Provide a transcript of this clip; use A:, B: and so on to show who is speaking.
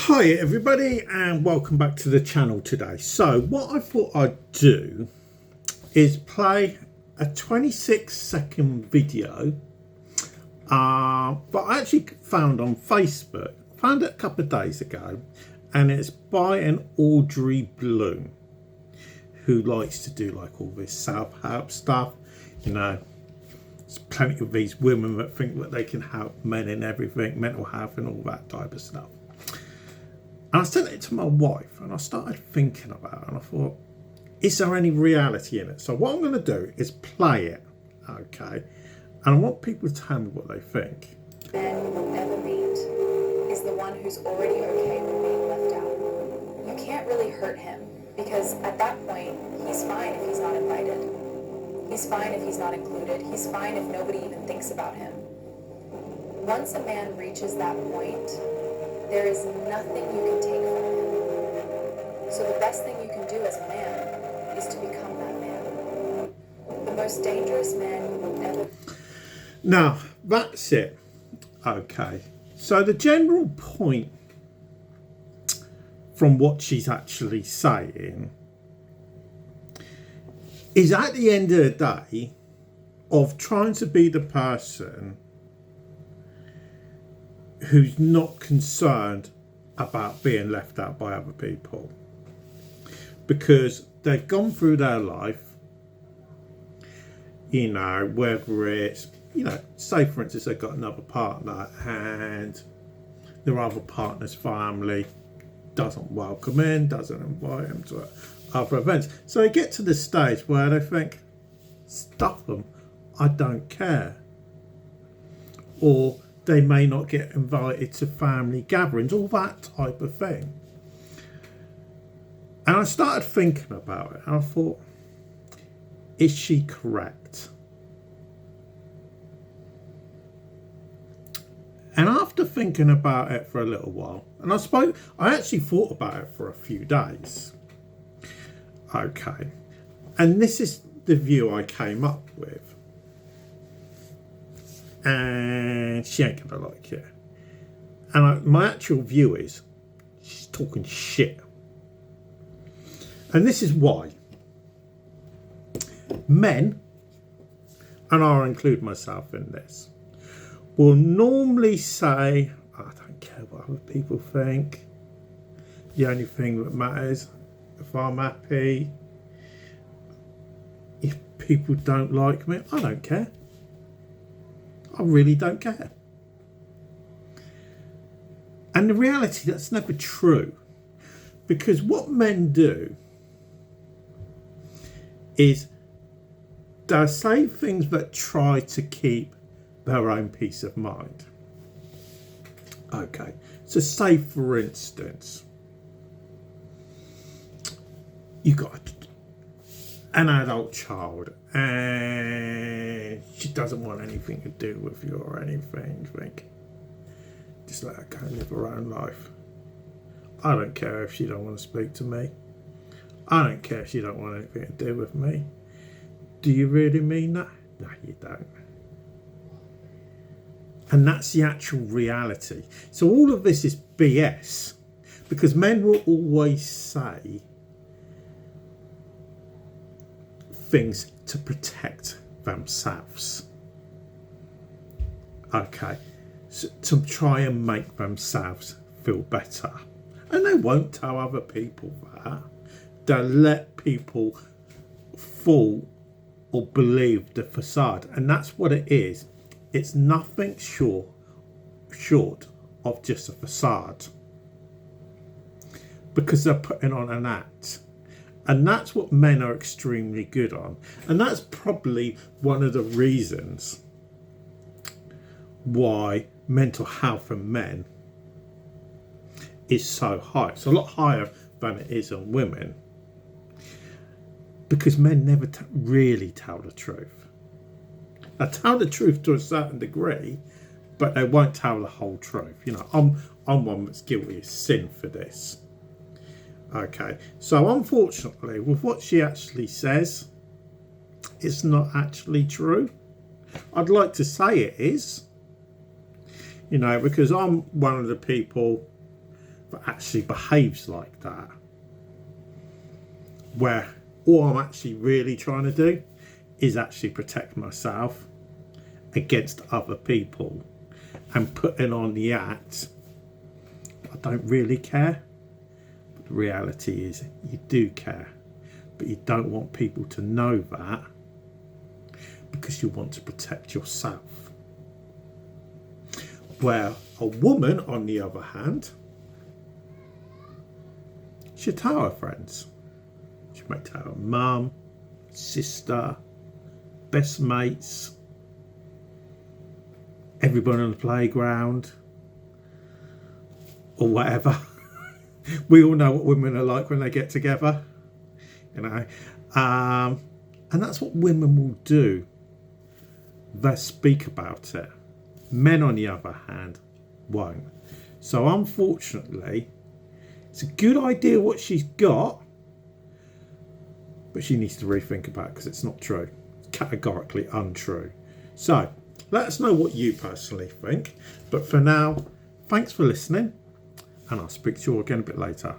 A: Hi everybody and welcome back to the channel today. So what I thought I'd do is play a 26-second video but I actually found on Facebook. Found it a couple of days ago, and it's by an Audrey Bloom who likes to do like all this self-help stuff. You know, there's plenty of these women that think that they can help men in everything, mental health and all that type of stuff. And I sent it to my wife and I started thinking about it and I thought, is there any reality in it? So what I'm going to do is play it, okay? And I want people to tell me what they think.
B: Man you will never meet is the one who's already okay with being left out. You can't really hurt him because at that point, he's fine if he's not invited. He's fine if he's not included. He's fine if nobody even thinks about him. Once a man reaches that point, there is nothing you can take from him. So the best thing you can do as a man is to become that man. The most dangerous man you will ever...
A: Now, that's it. Okay. So the general point from what she's actually saying is at the end of the day of trying to be the person who's not concerned about being left out by other people, because they've gone through their life, you know, whether it's, you know, say for instance they've got another partner and their other partner's family doesn't welcome in, doesn't invite them to other events, so they get to the stage where they think, stuff them, I don't care. Or they may not get invited to family gatherings, all that type of thing. And I started thinking about it and I thought, is she correct? And after thinking about it for a little while, and I actually thought about it for a few days. Okay. And this is the view I came up with. And she ain't gonna like it. And my actual view is she's talking shit. And this is why. Men, and I'll include myself in this, will normally say, I don't care what other people think. The only thing that matters, if I'm happy, if people don't like me, I don't care. I really don't care. And the reality, that's never true. Because what men do is they say things that try to keep their own peace of mind. Okay, so say for instance, you got an adult child and she doesn't want anything to do with you or anything. You think, just let her go and live her own life. I don't care if she don't want to speak to me. I don't care if she don't want anything to do with me. Do you really mean that? No, you don't. And that's the actual reality. So all of this is BS, because men will always say things to protect themselves. Okay, so to try and make themselves feel better. And they won't tell other people that. They'll let people fall or believe the facade. And that's what it is. It's nothing short of just a facade. Because they're putting on an act. And that's what men are extremely good on. And that's probably one of the reasons why mental health in men is so high. It's a lot higher than it is on women. Because men never really tell the truth. They tell the truth to a certain degree, but they won't tell the whole truth. You know, I'm one that's guilty of sin for this. Okay, so unfortunately, with what she actually says, it's not actually true. I'd like to say it is, you know, because I'm one of the people that actually behaves like that. Where all I'm actually really trying to do is actually protect myself against other people and putting on the act. I don't really care. But the reality is you do care, but you don't want people to know that because you want to protect yourself. Where a woman, on the other hand, she'll tell her friends. She might tell her mum, sister, best mates, everyone on the playground, or whatever. We all know what women are like when they get together, you know. And that's what women will do. They speak about it. Men, on the other hand, won't. So unfortunately, it's a good idea what she's got, but she needs to rethink about it because it's not true. It's categorically untrue. So let us know what you personally think. But for now, thanks for listening, and I'll speak to you all again a bit later.